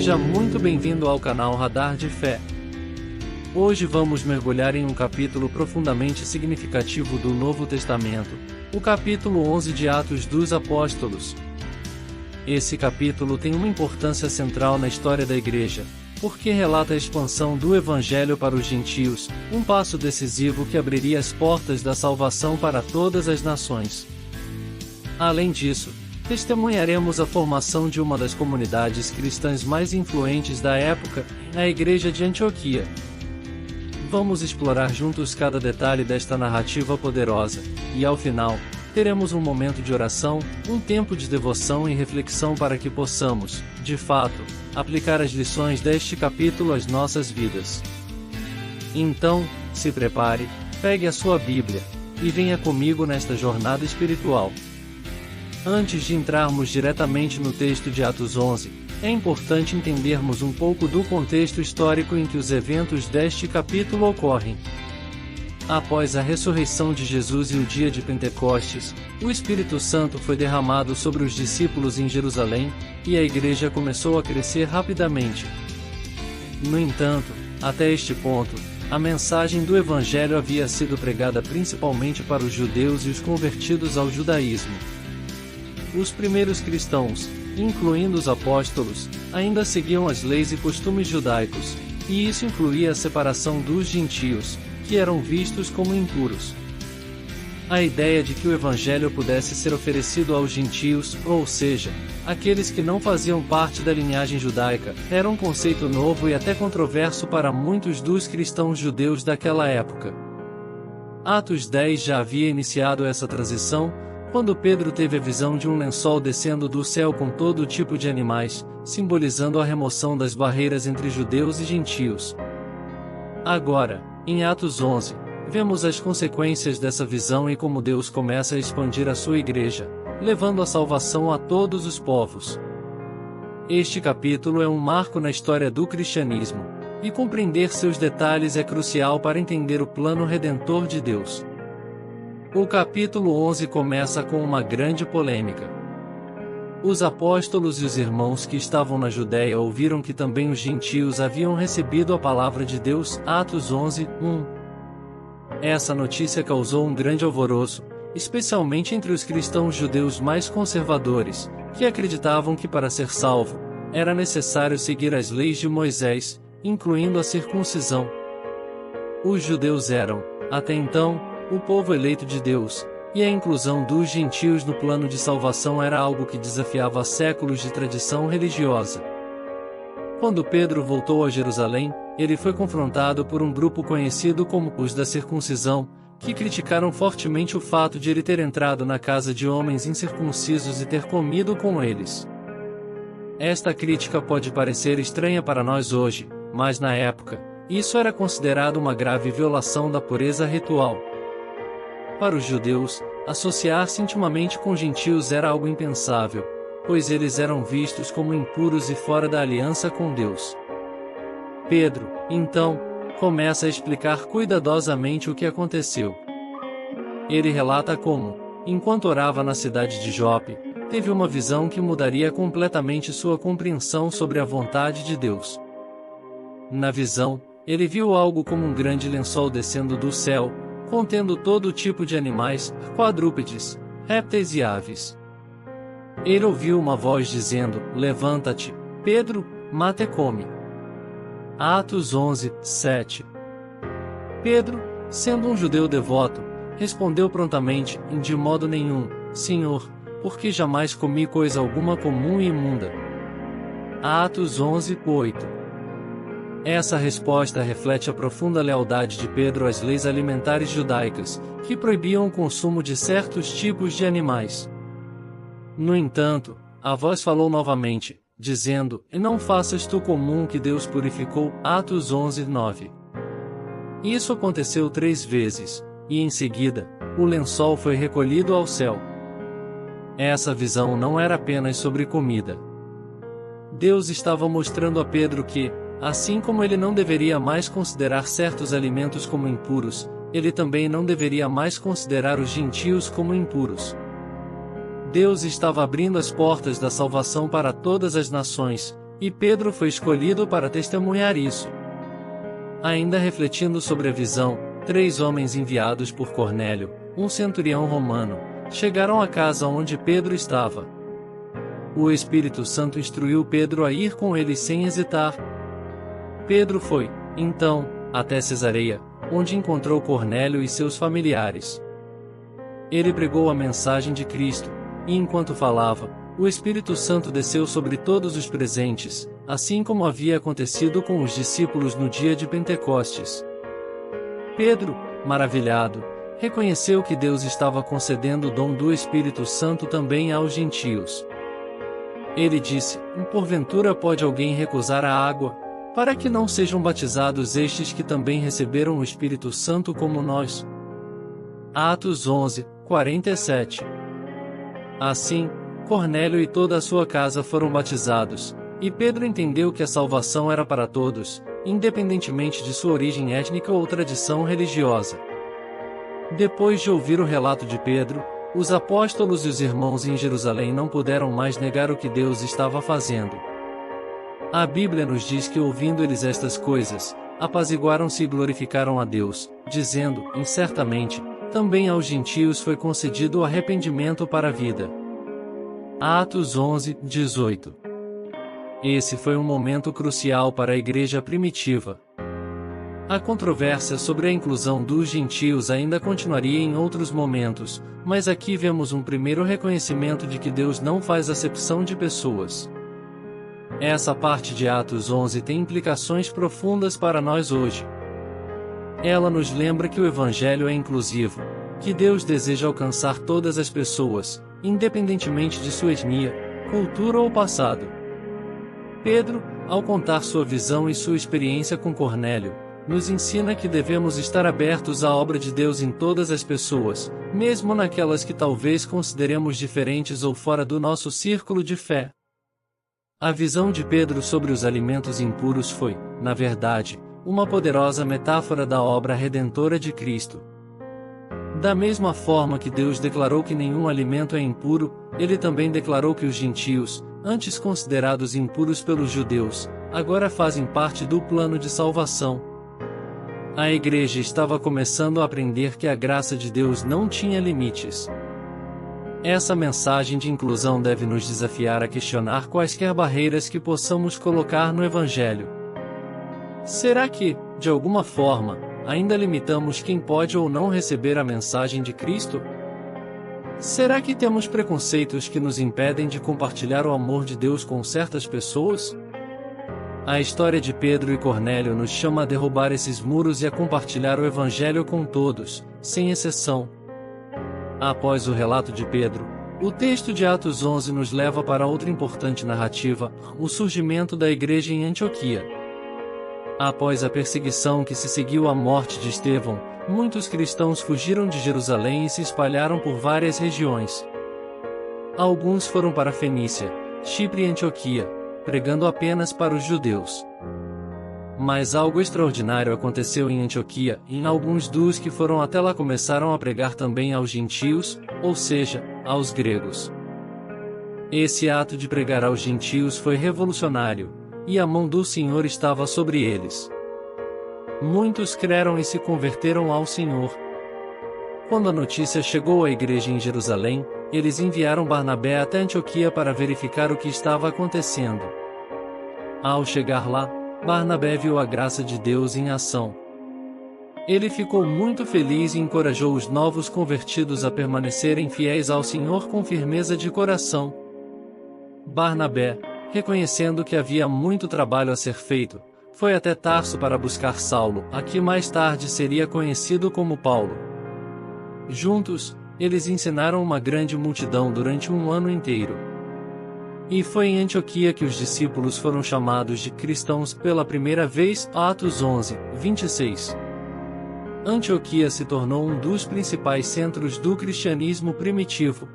Seja muito bem-vindo ao canal Radar de Fé. Hoje vamos mergulhar em um capítulo profundamente significativo do Novo Testamento, o capítulo 11 de Atos dos Apóstolos. Esse capítulo tem uma importância central na história da Igreja, porque relata a expansão do Evangelho para os gentios, um passo decisivo que abriria as portas da salvação para todas as nações. Além disso, testemunharemos a formação de uma das comunidades cristãs mais influentes da época, a Igreja de Antioquia. Vamos explorar juntos cada detalhe desta narrativa poderosa, e ao final, teremos um momento de oração, um tempo de devoção e reflexão para que possamos, de fato, aplicar as lições deste capítulo às nossas vidas. Então, se prepare, pegue a sua Bíblia, e venha comigo nesta jornada espiritual. Antes de entrarmos diretamente no texto de Atos 11, é importante entendermos um pouco do contexto histórico em que os eventos deste capítulo ocorrem. Após a ressurreição de Jesus e o dia de Pentecostes, o Espírito Santo foi derramado sobre os discípulos em Jerusalém, e a igreja começou a crescer rapidamente. No entanto, até este ponto, a mensagem do Evangelho havia sido pregada principalmente para os judeus e os convertidos ao judaísmo. Os primeiros cristãos, incluindo os apóstolos, ainda seguiam as leis e costumes judaicos, e isso incluía a separação dos gentios, que eram vistos como impuros. A ideia de que o Evangelho pudesse ser oferecido aos gentios, ou seja, aqueles que não faziam parte da linhagem judaica, era um conceito novo e até controverso para muitos dos cristãos judeus daquela época. Atos 10 já havia iniciado essa transição, quando Pedro teve a visão de um lençol descendo do céu com todo tipo de animais, simbolizando a remoção das barreiras entre judeus e gentios. Agora, em Atos 11, vemos as consequências dessa visão e como Deus começa a expandir a sua igreja, levando a salvação a todos os povos. Este capítulo é um marco na história do cristianismo, e compreender seus detalhes é crucial para entender o plano redentor de Deus. O capítulo 11 começa com uma grande polêmica. Os apóstolos e os irmãos que estavam na Judéia ouviram que também os gentios haviam recebido a palavra de Deus, Atos 11, 1. Essa notícia causou um grande alvoroço, especialmente entre os cristãos judeus mais conservadores, que acreditavam que para ser salvo, era necessário seguir as leis de Moisés, incluindo a circuncisão. Os judeus eram, até então, o povo eleito de Deus, e a inclusão dos gentios no plano de salvação era algo que desafiava séculos de tradição religiosa. Quando Pedro voltou a Jerusalém, ele foi confrontado por um grupo conhecido como os da circuncisão, que criticaram fortemente o fato de ele ter entrado na casa de homens incircuncisos e ter comido com eles. Esta crítica pode parecer estranha para nós hoje, mas na época, isso era considerado uma grave violação da pureza ritual. Para os judeus, associar-se intimamente com gentios era algo impensável, pois eles eram vistos como impuros e fora da aliança com Deus. Pedro, então, começa a explicar cuidadosamente o que aconteceu. Ele relata como, enquanto orava na cidade de Jope, teve uma visão que mudaria completamente sua compreensão sobre a vontade de Deus. Na visão, ele viu algo como um grande lençol descendo do céu, contendo todo tipo de animais, quadrúpedes, répteis e aves. Ele ouviu uma voz dizendo: "Levanta-te, Pedro, mata e come." Atos 11, 7. Pedro, sendo um judeu devoto, respondeu prontamente: "De modo nenhum, Senhor, porque jamais comi coisa alguma comum e imunda." Atos 11, 8. Essa resposta reflete a profunda lealdade de Pedro às leis alimentares judaicas, que proibiam o consumo de certos tipos de animais. No entanto, a voz falou novamente, dizendo: "Não faças tu comum que Deus purificou." Atos 11, 9. Isso aconteceu 3 vezes, e em seguida, o lençol foi recolhido ao céu. Essa visão não era apenas sobre comida. Deus estava mostrando a Pedro que, assim como ele não deveria mais considerar certos alimentos como impuros, ele também não deveria mais considerar os gentios como impuros. Deus estava abrindo as portas da salvação para todas as nações, E Pedro foi escolhido para testemunhar isso. Ainda refletindo sobre a visão, 3 homens enviados por Cornélio, um centurião romano, chegaram à casa onde Pedro estava. O Espírito Santo instruiu Pedro a ir com eles sem hesitar. Pedro foi, então, até Cesareia, onde encontrou Cornélio e seus familiares. Ele pregou a mensagem de Cristo, e enquanto falava, o Espírito Santo desceu sobre todos os presentes, assim como havia acontecido com os discípulos no dia de Pentecostes. Pedro, maravilhado, reconheceu que Deus estava concedendo o dom do Espírito Santo também aos gentios. Ele disse: porventura pode alguém recusar a água, para que não sejam batizados estes que também receberam o Espírito Santo como nós? Atos 11, 47. Assim, Cornélio e toda a sua casa foram batizados, e Pedro entendeu que a salvação era para todos, independentemente de sua origem étnica ou tradição religiosa. Depois de ouvir o relato de Pedro, os apóstolos e os irmãos em Jerusalém não puderam mais negar o que Deus estava fazendo. A Bíblia nos diz que, ouvindo eles estas coisas, apaziguaram-se e glorificaram a Deus, dizendo: certamente, também aos gentios foi concedido o arrependimento para a vida. Atos 11, 18. Esse foi um momento crucial para a igreja primitiva. A controvérsia sobre a inclusão dos gentios ainda continuaria em outros momentos, mas aqui vemos um primeiro reconhecimento de que Deus não faz acepção de pessoas. Essa parte de Atos 11 tem implicações profundas para nós hoje. Ela nos lembra que o Evangelho é inclusivo, que Deus deseja alcançar todas as pessoas, independentemente de sua etnia, cultura ou passado. Pedro, ao contar sua visão e sua experiência com Cornélio, nos ensina que devemos estar abertos à obra de Deus em todas as pessoas, mesmo naquelas que talvez consideremos diferentes ou fora do nosso círculo de fé. A visão de Pedro sobre os alimentos impuros foi, na verdade, uma poderosa metáfora da obra redentora de Cristo. Da mesma forma que Deus declarou que nenhum alimento é impuro, ele também declarou que os gentios, antes considerados impuros pelos judeus, agora fazem parte do plano de salvação. A igreja estava começando a aprender que a graça de Deus não tinha limites. Essa mensagem de inclusão deve nos desafiar a questionar quaisquer barreiras que possamos colocar no Evangelho. Será que, de alguma forma, ainda limitamos quem pode ou não receber a mensagem de Cristo? Será que temos preconceitos que nos impedem de compartilhar o amor de Deus com certas pessoas? A história de Pedro e Cornélio nos chama a derrubar esses muros e a compartilhar o Evangelho com todos, sem exceção. Após o relato de Pedro, o texto de Atos 11 nos leva para outra importante narrativa, o surgimento da igreja em Antioquia. Após a perseguição que se seguiu à morte de Estevão, muitos cristãos fugiram de Jerusalém e se espalharam por várias regiões. Alguns foram para Fenícia, Chipre e Antioquia, pregando apenas para os judeus. Mas algo extraordinário aconteceu em Antioquia, e alguns dos que foram até lá começaram a pregar também aos gentios, ou seja, aos gregos. Esse ato de pregar aos gentios foi revolucionário, e a mão do Senhor estava sobre eles. Muitos creram e se converteram ao Senhor. Quando a notícia chegou à igreja em Jerusalém, eles enviaram Barnabé até Antioquia para verificar o que estava acontecendo. Ao chegar lá, Barnabé viu a graça de Deus em ação. Ele ficou muito feliz e encorajou os novos convertidos a permanecerem fiéis ao Senhor com firmeza de coração. Barnabé, reconhecendo que havia muito trabalho a ser feito, foi até Tarso para buscar Saulo, a que mais tarde seria conhecido como Paulo. Juntos, eles ensinaram uma grande multidão durante um ano inteiro. E foi em Antioquia que os discípulos foram chamados de cristãos pela primeira vez, Atos 11, 26. Antioquia se tornou um dos principais centros do cristianismo primitivo.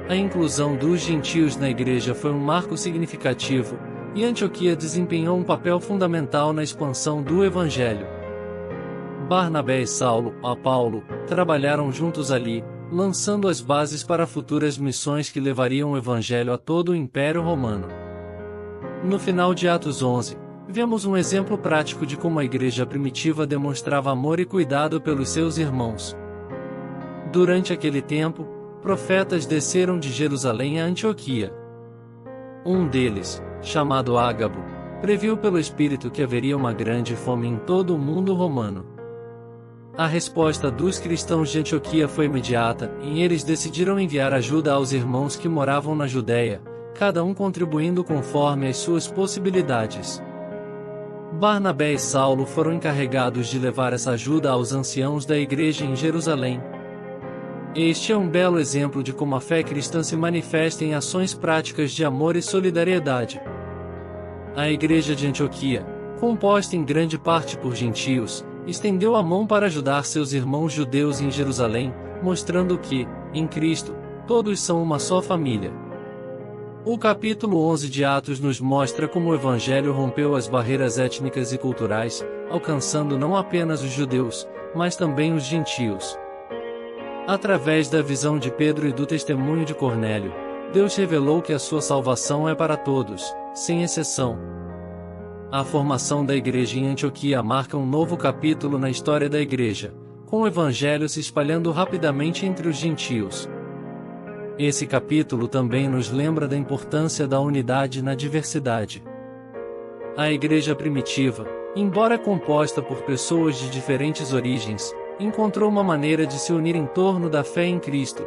A inclusão dos gentios na igreja foi um marco significativo, e Antioquia desempenhou um papel fundamental na expansão do Evangelho. Barnabé e Saulo, a Paulo, trabalharam juntos ali, lançando as bases para futuras missões que levariam o Evangelho a todo o Império Romano. No final de Atos 11, vemos um exemplo prático de como a igreja primitiva demonstrava amor e cuidado pelos seus irmãos. Durante aquele tempo, profetas desceram de Jerusalém a Antioquia. Um deles, chamado Ágabo, previu pelo Espírito que haveria uma grande fome em todo o mundo romano. A resposta dos cristãos de Antioquia foi imediata, e eles decidiram enviar ajuda aos irmãos que moravam na Judéia, cada um contribuindo conforme as suas possibilidades. Barnabé e Saulo foram encarregados de levar essa ajuda aos anciãos da igreja em Jerusalém. Este é um belo exemplo de como a fé cristã se manifesta em ações práticas de amor e solidariedade. A igreja de Antioquia, composta em grande parte por gentios, estendeu a mão para ajudar seus irmãos judeus em Jerusalém, mostrando que, em Cristo, todos são uma só família. O capítulo 11 de Atos nos mostra como o Evangelho rompeu as barreiras étnicas e culturais, alcançando não apenas os judeus, mas também os gentios. Através da visão de Pedro e do testemunho de Cornélio, Deus revelou que a sua salvação é para todos, sem exceção. A formação da igreja em Antioquia marca um novo capítulo na história da igreja, com o Evangelho se espalhando rapidamente entre os gentios. Esse capítulo também nos lembra da importância da unidade na diversidade. A igreja primitiva, embora composta por pessoas de diferentes origens, encontrou uma maneira de se unir em torno da fé em Cristo.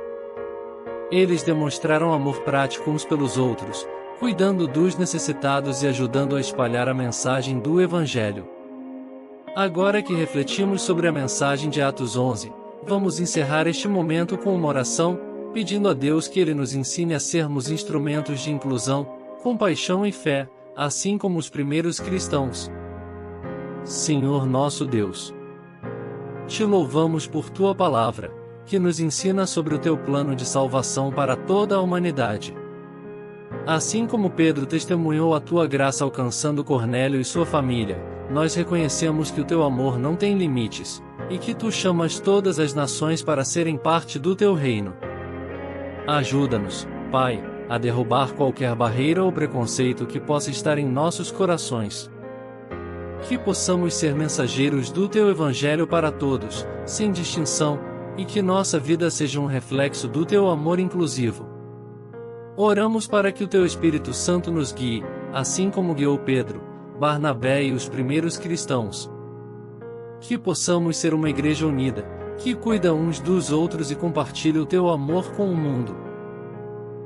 Eles demonstraram amor prático uns pelos outros, cuidando dos necessitados e ajudando a espalhar a mensagem do Evangelho. Agora que refletimos sobre a mensagem de Atos 11, vamos encerrar este momento com uma oração, pedindo a Deus que Ele nos ensine a sermos instrumentos de inclusão, compaixão e fé, assim como os primeiros cristãos. Senhor nosso Deus, te louvamos por Tua palavra, que nos ensina sobre o Teu plano de salvação para toda a humanidade. Assim como Pedro testemunhou a Tua graça alcançando Cornélio e sua família, nós reconhecemos que o Teu amor não tem limites, e que Tu chamas todas as nações para serem parte do Teu reino. Ajuda-nos, Pai, a derrubar qualquer barreira ou preconceito que possa estar em nossos corações. Que possamos ser mensageiros do Teu Evangelho para todos, sem distinção, e que nossa vida seja um reflexo do Teu amor inclusivo. Oramos para que o Teu Espírito Santo nos guie, assim como guiou Pedro, Barnabé e os primeiros cristãos. Que possamos ser uma igreja unida, que cuida uns dos outros e compartilha o Teu amor com o mundo.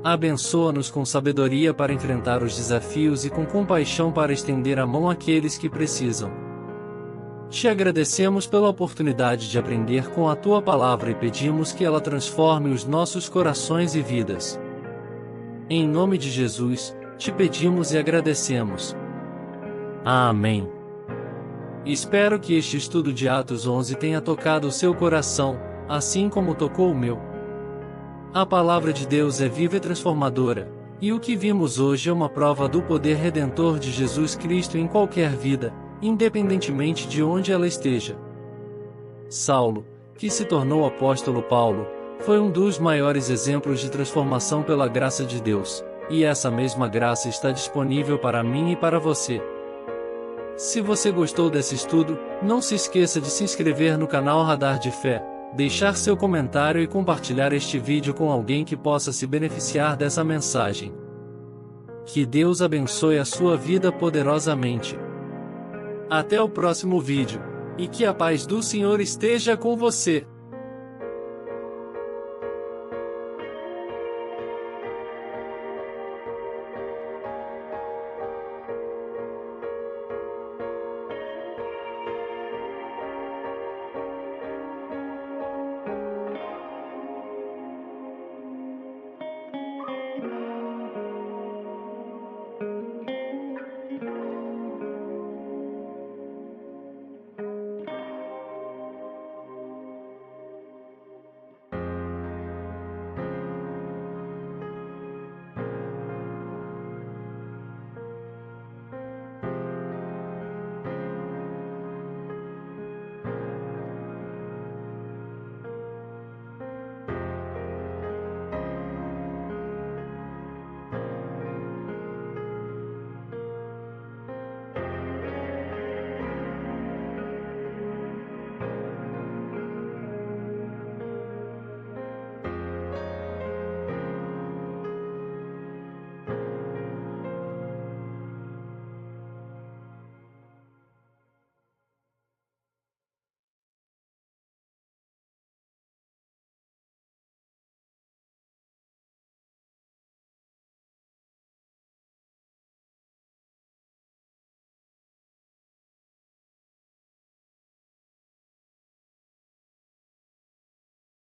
Abençoa-nos com sabedoria para enfrentar os desafios e com compaixão para estender a mão àqueles que precisam. Te agradecemos pela oportunidade de aprender com a Tua palavra e pedimos que ela transforme os nossos corações e vidas. Em nome de Jesus, te pedimos e agradecemos. Amém. Espero que este estudo de Atos 11 tenha tocado o seu coração, assim como tocou o meu. A palavra de Deus é viva e transformadora, e o que vimos hoje é uma prova do poder redentor de Jesus Cristo em qualquer vida, independentemente de onde ela esteja. Saulo, que se tornou apóstolo Paulo, foi um dos maiores exemplos de transformação pela graça de Deus, e essa mesma graça está disponível para mim e para você. Se você gostou desse estudo, não se esqueça de se inscrever no canal Radar de Fé, deixar seu comentário e compartilhar este vídeo com alguém que possa se beneficiar dessa mensagem. Que Deus abençoe a sua vida poderosamente. Até o próximo vídeo, e que a paz do Senhor esteja com você.